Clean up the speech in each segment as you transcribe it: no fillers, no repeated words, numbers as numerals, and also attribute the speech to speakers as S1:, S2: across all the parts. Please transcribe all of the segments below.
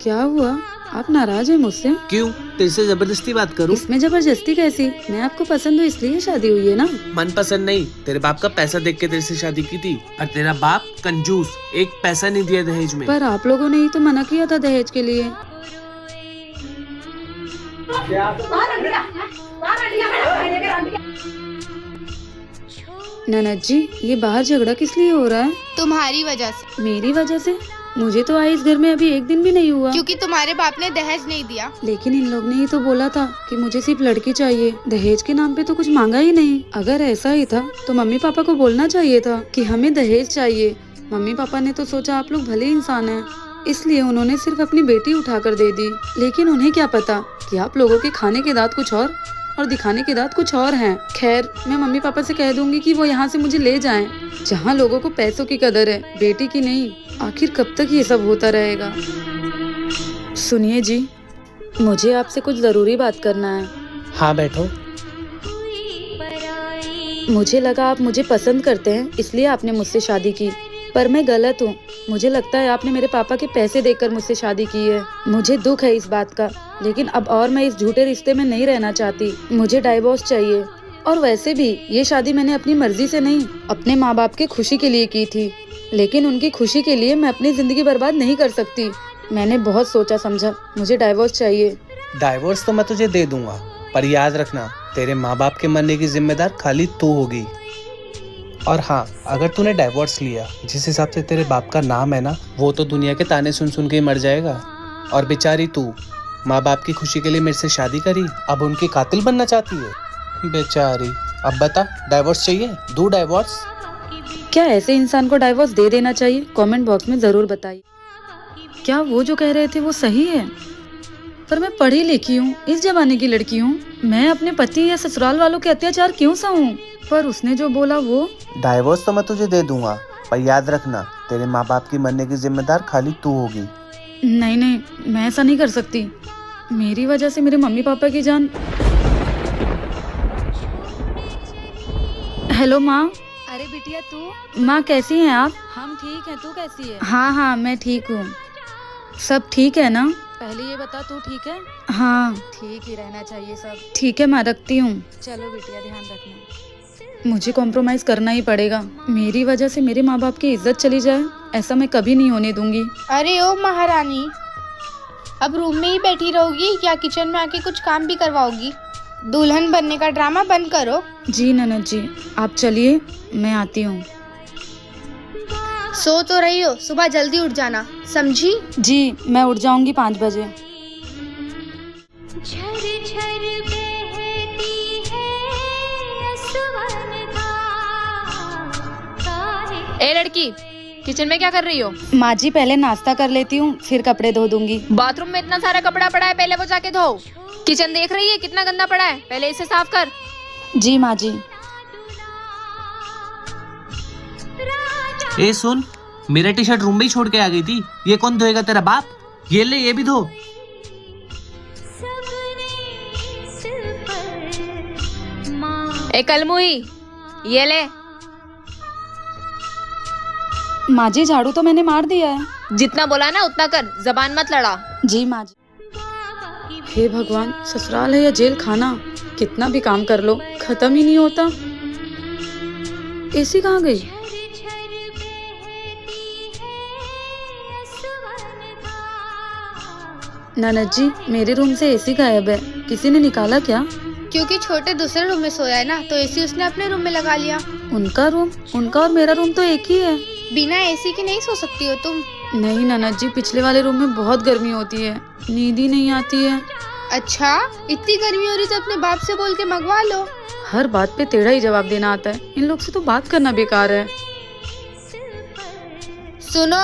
S1: क्या हुआ? आप नाराज हैं मुझसे?
S2: क्यों? तेरे से जबरदस्ती बात करूं?
S1: इसमें जबरदस्ती कैसी? मैं आपको पसंद हूँ इसलिए शादी हुई है ना।
S2: मन पसंद नहीं, तेरे बाप का पैसा देख के तेरे से शादी की थी। और तेरा बाप कंजूस, एक पैसा नहीं दिया दहेज में।
S1: पर आप लोगों ने ही तो मना किया था दहेज के लिए। ननद जी, ये बाहर झगड़ा किस लिए हो रहा है?
S3: तुम्हारी वजह से।
S1: मेरी वजह से? मुझे तो आए इस घर में अभी एक दिन भी नहीं हुआ।
S3: क्योंकि तुम्हारे बाप ने दहेज नहीं दिया।
S1: लेकिन इन लोग ने ही तो बोला था कि मुझे सिर्फ लड़की चाहिए, दहेज के नाम पे तो कुछ मांगा ही नहीं। अगर ऐसा ही था तो मम्मी पापा को बोलना चाहिए था कि हमें दहेज चाहिए। मम्मी पापा ने तो सोचा आप लोग भले इंसान हैं, इसलिए उन्होंने सिर्फ अपनी बेटी उठा कर दे दी। लेकिन उन्हें क्या पता कि आप लोगों के खाने के दांत कुछ और दिखाने के दांत कुछ और हैं। खैर, मैं मम्मी पापा से कह दूंगी कि वो यहाँ से मुझे ले जाएं। जहाँ लोगों को पैसों की कदर है, बेटी की नहीं। आखिर कब तक ये सब होता रहेगा? सुनिए जी, मुझे आपसे कुछ जरूरी बात करना है।
S2: हाँ बैठो।
S1: मुझे लगा आप मुझे पसंद करते हैं, इसलिए आपने मुझसे शादी की। पर मैं गलत हूँ। मुझे लगता है आपने मेरे पापा के पैसे देकर मुझसे शादी की है। मुझे दुख है इस बात का, लेकिन अब और मैं इस झूठे रिश्ते में नहीं रहना चाहती। मुझे डाइवोर्स चाहिए। और वैसे भी ये शादी मैंने अपनी मर्जी से नहीं, अपने माँ बाप के खुशी के लिए की थी। लेकिन उनकी खुशी के लिए मैं अपनी जिंदगी बर्बाद नहीं कर सकती। मैंने बहुत सोचा समझा, मुझे डाइवोर्स चाहिए।
S2: डाइवोर्स तो मैं तुझे दे दूंगा, पर याद रखना तेरे माँ बाप के मरने की जिम्मेदार खाली तू होगी। और हाँ, अगर तूने डाइवोर्स लिया, जिस हिसाब से तेरे बाप का नाम है ना, वो तो दुनिया के ताने सुन सुन के ही मर जाएगा। और बेचारी तू माँ बाप की खुशी के लिए मेरे से शादी करी, अब उनकी कातिल बनना चाहती है बेचारी। अब बता, डाइवोर्स चाहिए? दूँ डाइवोर्स?
S1: क्या ऐसे इंसान को डाइवोर्स दे देना चाहिए? कमेंट बॉक्स में जरूर बताइए। क्या वो जो कह रहे थे वो सही है? पर मैं पढ़ी लिखी हूँ, इस जमाने की लड़की हूँ। मैं अपने पति या ससुराल वालों के अत्याचार क्यों सहूं? पर उसने जो बोला वो।
S2: डाइवोर्स तो मैं तुझे दे दूंगा, पर याद रखना तेरे माँ बाप की मरने की जिम्मेदार खाली तू होगी।
S1: नहीं नहीं, मैं ऐसा नहीं कर सकती। मेरी वजह से मेरे मम्मी पापा की जान। हेलो माँ।
S3: अरे बिटिया तू?
S1: माँ कैसी हैं आप?
S3: हम ठीक हैं, तू कैसी है?
S1: हाँ हाँ, मैं ठीक हूँ। सब ठीक है ना?
S3: पहले ये बता, तू ठीक है?
S1: हाँ
S3: ठीक ही रहना चाहिए सब।
S1: ठीक है, मैं रखती हूँ।
S3: चलो बिटिया, ध्यान रखना।
S1: मुझे कॉम्प्रोमाइज करना ही पड़ेगा। मेरी वजह से मेरे माँ बाप की इज्जत चली जाए, ऐसा मैं कभी नहीं होने दूंगी।
S3: अरे ओ महारानी, अब रूम में ही बैठी रहोगी या किचन में आके कुछ काम भी करवाओगी? दुल्हन बनने का ड्रामा बंद करो।
S1: जी ननद जी, आप चलिए, मैं आती हूँ।
S3: सो तो रही हो, सुबह जल्दी उठ जाना, समझी?
S1: जी, मैं उठ जाऊंगी 5 बजे।
S4: ए लड़की, किचन में क्या कर रही हो?
S1: माँ जी, पहले नाश्ता कर लेती हूँ, फिर कपड़े धो दूंगी।
S4: बाथरूम में इतना सारा कपड़ा पड़ा है, पहले वो जाके धो। किचन देख रही है कितना गंदा पड़ा है, पहले इसे साफ कर।
S1: जी माँ जी।
S2: ए सुन, मेरा टी शर्ट रूम में ही छोड़ के आ गई थी, ये कौन धोएगा? तेरा बाप? ये ले, ये भी धो।
S4: ए कलमुही, ये ले।
S1: माँ जी, झाड़ू तो मैंने मार दिया है।
S4: जितना बोला ना उतना कर, जबान मत लड़ा।
S1: जी माँ जी। हे भगवान, ससुराल है या जेल खाना, कितना भी काम कर लो खत्म ही नहीं होता। एसी कहाँ गई? ननद जी, मेरे रूम से एसी गायब है, किसी ने निकाला क्या?
S3: क्योंकि छोटे दूसरे रूम में सोया है ना, तो एसी उसने अपने रूम में लगा लिया।
S1: उनका रूम, उनका और मेरा रूम तो एक ही है।
S3: बिना एसी के नहीं सो सकती हो तुम?
S1: नहीं ननद जी, पिछले वाले रूम में बहुत गर्मी होती है, नींद ही नहीं आती है।
S3: अच्छा, इतनी गर्मी हो रही तो अपने बाप से बोल के मंगवा लो।
S1: हर बात पे टेढ़ा ही जवाब देना आता है, इन लोग से तो बात करना बेकार है।
S3: सुनो,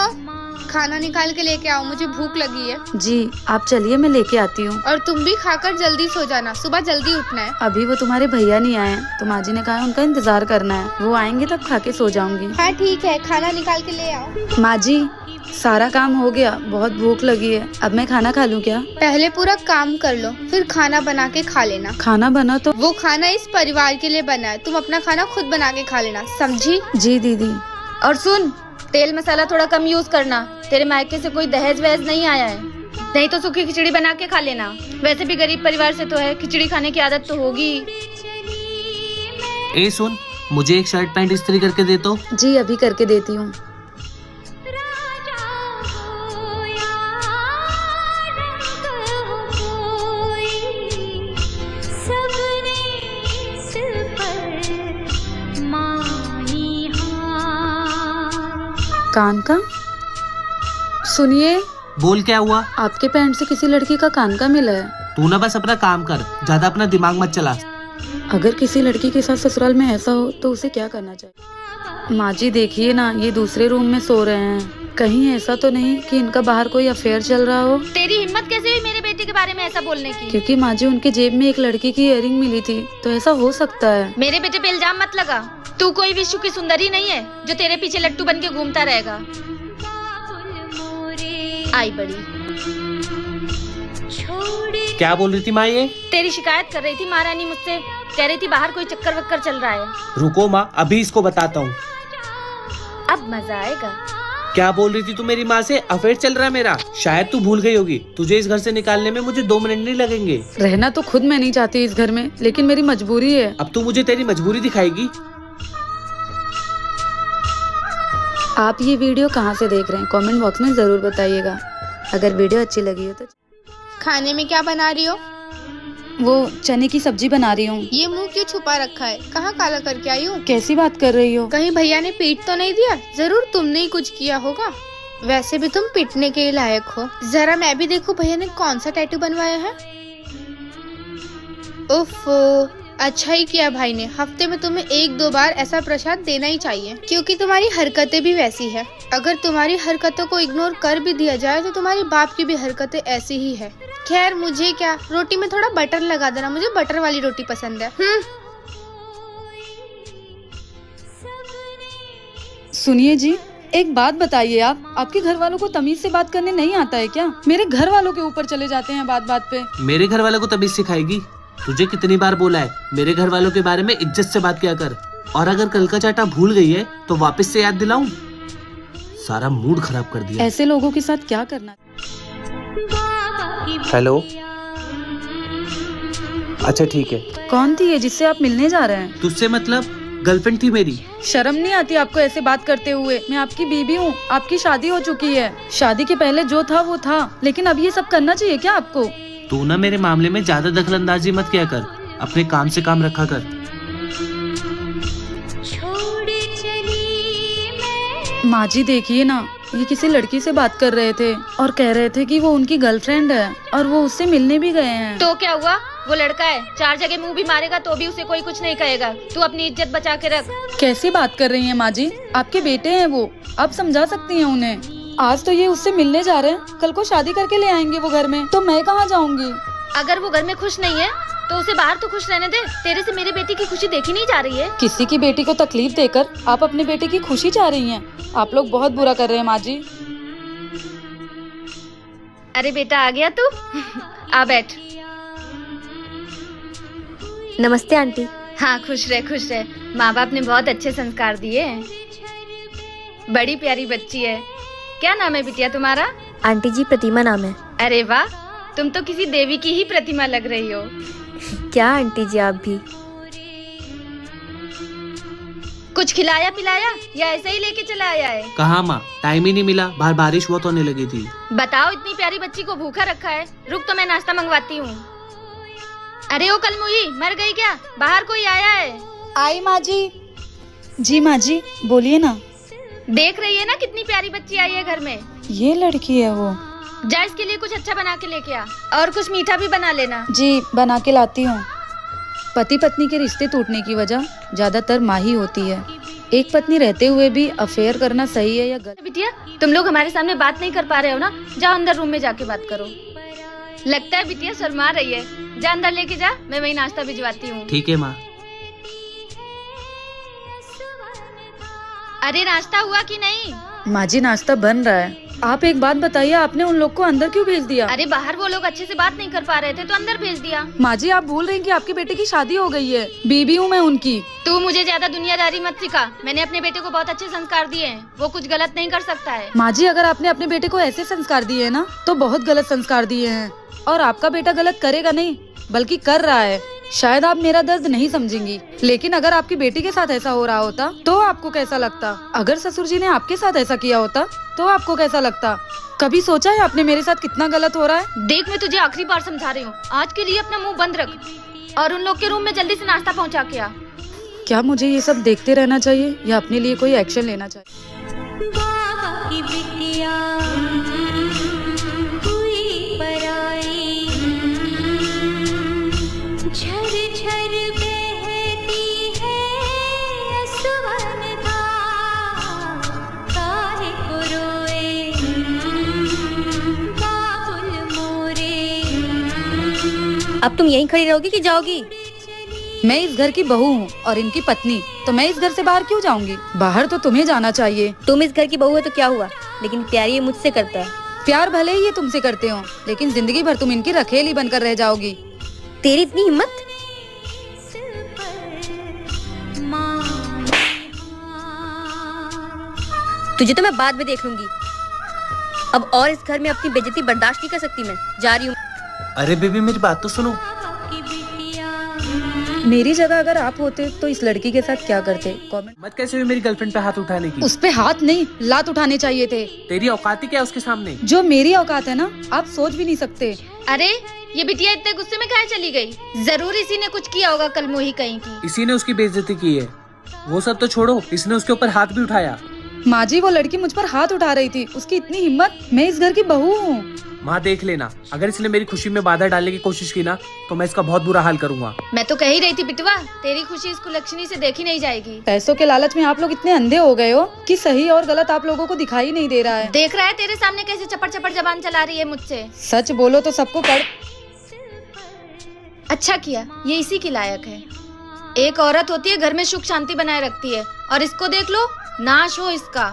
S3: खाना निकाल के लेके आओ, मुझे भूख लगी है।
S1: जी, आप चलिए, मैं लेके आती हूँ।
S3: और तुम भी खाकर जल्दी सो जाना, सुबह जल्दी उठना है।
S1: अभी वो तुम्हारे भैया नहीं आए, तो माँ जी ने कहा उनका इंतजार करना है, वो आएंगे तब खा के सो जाऊंगी।
S3: हाँ ठीक है, खाना निकाल के ले आओ।
S1: माँ जी, सारा काम हो गया, बहुत भूख लगी है, अब मैं खाना खा लूँ क्या?
S3: पहले पूरा काम कर लो, फिर खाना बना के खा लेना।
S1: खाना बना तो?
S3: वो खाना इस परिवार के लिए बना है, तुम अपना खाना खुद बना के खा लेना, समझी?
S1: जी दीदी।
S4: और सुन, तेल मसाला थोड़ा कम यूज करना, तेरे मायके से कोई दहेज वहेज नहीं आया है। नहीं तो सूखी खिचड़ी बना के खा लेना। वैसे भी गरीब परिवार से तो है, खिचड़ी खाने की आदत तो होगी।
S2: ए सुन, मुझे एक शर्ट पैंट इस्त्री करके दे तो।
S1: जी अभी करके देती हूँ। कान का? सुनिए,
S2: बोल क्या हुआ?
S1: आपके पैंट से किसी लड़की का कान का मिला है।
S2: तू ना बस अपना काम कर, ज्यादा अपना दिमाग मत चला।
S1: अगर किसी लड़की के साथ ससुराल में ऐसा हो तो उसे क्या करना चाहिए? माँ जी देखिए ना, ये दूसरे रूम में सो रहे हैं। कहीं ऐसा तो नहीं कि इनका बाहर कोई अफेयर चल रहा हो?
S4: तेरी हिम्मत कैसे हुई मेरे बेटे के बारे में ऐसा बोलने की?
S1: क्योंकि माँ जी उनके जेब में एक लड़की की इयररिंग मिली थी, तो ऐसा हो सकता है।
S4: मेरे बेटे पे इल्जाम मत लगा। तू कोई विश्व की सुंदरी नहीं है जो तेरे पीछे लट्टू बन के घूमता रहेगा। आई बड़ी।
S2: क्या बोल रही थी माँ ये?
S4: तेरी शिकायत कर रही थी महारानी मुझसे, कह रही थी बाहर कोई चक्कर वक्कर चल रहा है।
S2: रुको माँ, अभी इसको बताता हूँ।
S4: अब मजा आएगा।
S2: क्या बोल रही थी तू मेरी माँ से? अफेयर चल रहा है मेरा। शायद तू भूल गई होगी, तुझे इस घर से निकालने में मुझे 2 मिनट नहीं लगेंगे।
S1: रहना तो खुद मैं नहीं चाहती इस घर में, लेकिन मेरी मजबूरी है।
S2: अब तू मुझे तेरी मजबूरी दिखाएगी।
S1: आप ये वीडियो कहाँ से देख रहे हैं कमेंट बॉक्स में जरूर बताइएगा। अगर वीडियो अच्छी लगी हो तो।
S3: खाने में क्या बना रही हो?
S1: वो चने की सब्जी बना रही हूँ।
S3: ये मुंह क्यों छुपा रखा है? कहाँ काला करके आई हो?
S1: कैसी बात कर रही हो?
S3: कहीं भैया ने पीट तो नहीं दिया? जरूर तुमने ही कुछ किया होगा। वैसे भी तुम पीटने के लायक हो। जरा मैं भी देखूं भैया ने कौन सा टैटू बनवाया है। उफ, अच्छा ही किया भाई ने। हफ्ते में तुम्हें 1-2 बार ऐसा प्रसाद देना ही चाहिए, क्योंकि तुम्हारी हरकतें भी वैसी है। अगर तुम्हारी हरकतों को इग्नोर कर भी दिया जाए तो तुम्हारे बाप की भी हरकतें ऐसी ही है। खैर मुझे क्या, रोटी में थोड़ा बटर लगा देना, मुझे बटर वाली रोटी पसंद है।
S1: सुनिए जी, एक बात बताइए, आपके घर वालों को तमीज से बात करने नहीं आता है क्या? मेरे घर वालों के ऊपर चले जाते हैं बात बात पे।
S2: मेरे घर वालों को तमीज सिखाएगी? तुझे कितनी बार बोला है मेरे घर वालों के बारे में इज्जत से बात किया कर। और अगर कल का चाटा भूल गई है तो वापस से याद दिलाऊं? सारा मूड खराब कर दिया।
S1: ऐसे लोगों के साथ क्या करना?
S2: हेलो, अच्छा ठीक है।
S1: कौन थी ये जिससे आप मिलने जा रहे हैं?
S2: तुझसे मतलब? गर्लफ्रेंड थी मेरी।
S1: शर्म नहीं आती आपको ऐसे बात करते हुए? मैं आपकी बीबी हूँ, आपकी शादी हो चुकी है। शादी के पहले जो था वो था, लेकिन अब ये सब करना चाहिए क्या आपको?
S2: तू ना मेरे मामले में ज्यादा दखलंदाजी मत किया कर, अपने काम से काम रखा कर।
S1: माँ जी देखिए ना, ये किसी लड़की से बात कर रहे थे और कह रहे थे कि वो उनकी गर्लफ्रेंड है और वो उससे मिलने भी गए हैं।
S4: तो क्या हुआ? वो लड़का है, 4 जगह मुंह भी मारेगा तो भी उसे कोई कुछ नहीं कहेगा। तू अपनी इज्जत बचा के रख।
S1: कैसी बात कर रही हैं माँ जी? आपके बेटे हैं वो, आप समझा सकती हैं उन्हें। आज तो ये उससे मिलने जा रहे हैं, कल को शादी करके ले आएंगे वो घर में, तो मैं कहाँ जाऊँगी?
S4: अगर वो घर में खुश नहीं है तो उसे बाहर तो खुश रहने दे। तेरे से मेरे बेटे की खुशी देखी नहीं जा रही है।
S1: किसी की बेटी को तकलीफ देकर आप अपने बेटे की खुशी चाह रही हैं। आप लोग बहुत बुरा कर रहे हैं माँ जी।
S4: अरे बेटा आ गया तू? आ बैठ।
S5: नमस्ते आंटी।
S4: हाँ खुश रह खुश रह। माँ बाप ने बहुत अच्छे संस्कार दिए हैं। बड़ी प्यारी बच्ची है। क्या नाम है बिटिया तुम्हारा?
S5: आंटी जी प्रतिमा नाम है।
S4: अरे वाह, तुम तो किसी देवी की ही प्रतिमा लग रही हो।
S5: क्या आंटी जी आप भी?
S4: कुछ खिलाया पिलाया या ऐसे ही लेके चला आया है?
S2: कहाँ माँ, टाइम ही नहीं मिला, बाहर बारिश बहुत होने लगी थी।
S4: बताओ, इतनी प्यारी बच्ची को भूखा रखा है। रुक तो मैं नाश्ता मंगवाती हूँ। अरे ओ कलमुही, मर गई क्या? बाहर कोई आया है?
S1: आई माँ जी। जी माँ जी बोलिए ना।
S4: देख रही है ना कितनी प्यारी बच्ची आई है घर में।
S1: ये लड़की है वो?
S4: जा इसके लिए कुछ अच्छा बना के लेके आ, और कुछ मीठा भी बना लेना।
S1: जी बना के लाती हूँ। पति पत्नी के रिश्ते टूटने की वजह ज्यादातर माँ ही होती है। एक पत्नी रहते हुए भी अफेयर करना सही है या गलत?
S4: बिटिया तुम लोग हमारे सामने बात नहीं कर पा रहे हो ना, जाओ अंदर रूम में जाके बात करो। लगता है बिटिया शर्मा रही है। जा अंदर लेके जा, मैं वही नाश्ता भिजवाती हूँ।
S2: ठीक है माँ।
S4: अरे नाश्ता हुआ कि नहीं?
S1: माँ जी नाश्ता बन रहा है। आप एक बात बताइए, आपने उन लोग को अंदर क्यों भेज दिया?
S4: अरे बाहर वो लोग अच्छे से बात नहीं कर पा रहे थे तो अंदर भेज दिया।
S1: माँ जी आप भूल रही हैं कि आपके बेटे की शादी हो गई है, बीबी हूँ मैं उनकी।
S4: तू मुझे ज्यादा दुनियादारी मत सिखा। मैंने अपने बेटे को बहुत अच्छे संस्कार दिए हैं, वो कुछ गलत नहीं कर सकता है।
S1: माँ जी अगर आपने अपने बेटे को ऐसे संस्कार दिए हैं ना, तो बहुत गलत संस्कार दिए हैं। और आपका बेटा गलत करेगा नहीं, बल्कि कर रहा है। शायद आप मेरा दर्द नहीं समझेंगी, लेकिन अगर आपकी बेटी के साथ ऐसा हो रहा होता तो आपको कैसा लगता? अगर ससुर जी ने आपके साथ ऐसा किया होता तो आपको कैसा लगता? कभी सोचा है आपने मेरे साथ कितना गलत हो रहा है?
S4: देख मैं तुझे आखिरी बार समझा रही हूँ, आज के लिए अपना मुंह बंद रख और उन लोग के रूम में जल्दी से नाश्ता पहुँचा के आ।
S1: क्या मुझे ये सब देखते रहना चाहिए या अपने लिए कोई एक्शन लेना चाहिए?
S5: अब तुम यहीं खड़ी रहोगी कि जाओगी?
S1: मैं इस घर की बहू हूँ और इनकी पत्नी, तो मैं इस घर से बाहर क्यों जाऊंगी? बाहर तो तुम्हें जाना चाहिए।
S5: तुम इस घर की बहू है तो क्या हुआ, लेकिन प्यार ये मुझसे करता है।
S1: प्यार भले ही ये तुमसे करते हो, लेकिन जिंदगी भर तुम इनकी रखेली बनकर रह जाओगी।
S5: तेरी इतनी हिम्मत? तुझे तो मैं बाद में देख लूंगी। अब और इस घर में अपनी बेइज्जती बर्दाश्त नहीं कर सकती। मैं जा रही हूँ।
S2: अरे बेबी मेरी बात तो सुनो।
S1: मेरी जगह अगर आप होते तो इस लड़की के साथ क्या करते? कमेंट।
S2: मत कैसे हुई मेरी गर्लफ्रेंड पे हाथ उठाने की?
S1: उस पे हाथ नहीं, लात उठाने चाहिए थे।
S2: तेरी औकात ही क्या है उसके सामने?
S1: जो मेरी औकात है ना, आप सोच भी नहीं सकते।
S4: अरे ये बिटिया इतने गुस्से में काहे चली गई? जरूर इसी ने कुछ किया होगा कल मोही कहीं की।
S2: इसी ने उसकी बेइज्जती की है। वो सब तो छोड़ो, इसने उसके ऊपर हाथ भी उठाया।
S1: माँ जी वो लड़की मुझ पर हाथ उठा रही थी, उसकी इतनी हिम्मत। मैं इस घर की बहू हूँ।
S2: माँ देख लेना, अगर इसने मेरी खुशी में बाधा डालने की कोशिश की ना तो मैं इसका बहुत बुरा हाल करूंगा।
S4: मैं तो कह ही रही थी बिटवा, तेरी खुशी इस कुलक्षणी से देखी नहीं जाएगी।
S1: पैसों के लालच में आप लोग इतने अंधे हो गए हो कि सही और गलत आप लोगों को दिखाई नहीं दे रहा है।
S4: देख रहा है तेरे सामने कैसे चपड़ चपड़ जबान चला रही है मुझसे।
S1: सच बोलो तो सबको कर।
S4: अच्छा किया, ये इसी की लायक है। एक औरत होती है घर में सुख शांति बनाए रखती है, और इसको देख लो, नाश हो इसका।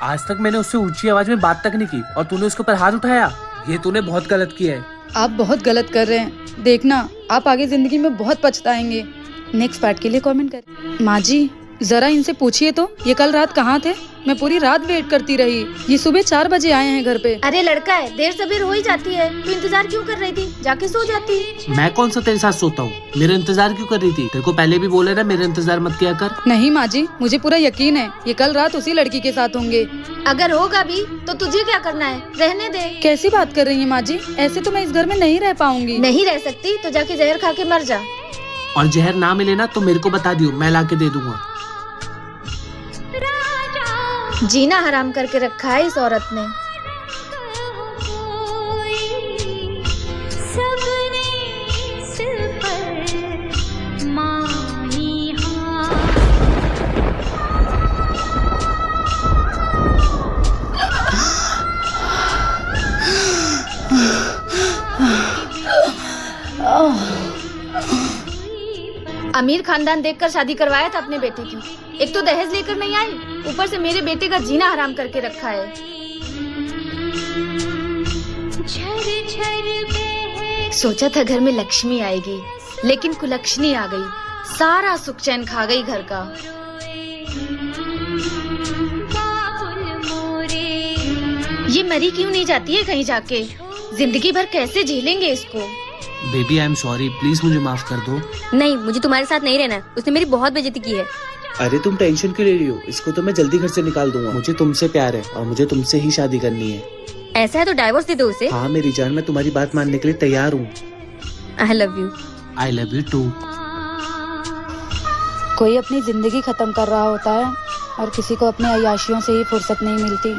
S2: आज तक मैंने उससे ऊंची आवाज में बात तक नहीं की और तूने उसके ऊपर हाथ उठाया। ये तूने बहुत गलत किया है।
S1: आप बहुत गलत कर रहे हैं। देखना आप आगे जिंदगी में बहुत पछताएंगे। नेक्स्ट पार्ट के लिए कमेंट करें। माँ जी जरा इनसे पूछिए तो ये कल रात कहाँ थे? मैं पूरी रात वेट करती रही। ये सुबह 4 बजे आए हैं घर पे।
S4: अरे लड़का है, देर सबेर हो ही जाती है। तू इंतजार क्यों कर रही थी? जाके सो जाती।
S2: मैं कौन सा तेरे साथ सोता हूँ? मेरा इंतजार क्यों कर रही थी? तेरे को पहले भी बोले ना मेरा इंतजार मत किया कर।
S1: नहीं माँ जी मुझे पूरा यकीन है ये कल रात उसी लड़की के साथ होंगे।
S4: अगर होगा भी तो तुझे क्या करना है? रहने दे।
S1: कैसी बात कर रही है माँ जी? ऐसे तो मैं इस घर में नहीं रह पाऊंगी।
S4: नहीं रह सकती तो जाके जहर खा के मर जा।
S2: और जहर ना मिले ना तो मेरे को बता दियो, मैं ला के दे दूंगा।
S4: जीना हराम करके रखा है इस औरत ने। अमीर खानदान देखकर शादी करवाया था अपने बेटे की। एक तो दहेज लेकर नहीं आई, ऊपर से मेरे बेटे का जीना हराम करके रखा है। सोचा था घर में लक्ष्मी आएगी, लेकिन कुलक्षणी आ गई। सारा सुख चैन खा गई घर का। ये मरी क्यों नहीं जाती है कहीं जाके? जिंदगी भर कैसे झेलेंगे इसको?
S2: Baby I am sorry, please मुझे माफ कर दो।
S5: नहीं, मुझे तुम्हारे साथ नहीं रहना है। उसने मेरी बहुत बेइज्जती की है।
S2: अरे तुम टेंशन क्यों ले रही हो? इसको तो मैं जल्दी घर से निकाल दूंगा। मुझे तुमसे प्यार है और मुझे तुमसे ही शादी करनी है।
S5: ऐसा है तो डाइवोर्स दे दो उसे।
S2: हाँ मेरी जान, मैं तुम्हारी बात मानने के लिए तैयार हूँ।
S5: I love you.
S2: I love you too.
S1: कोई अपनी जिंदगी खत्म कर रहा होता है और किसी को अपने अय्याशियों से ही फुर्सत नहीं मिलती।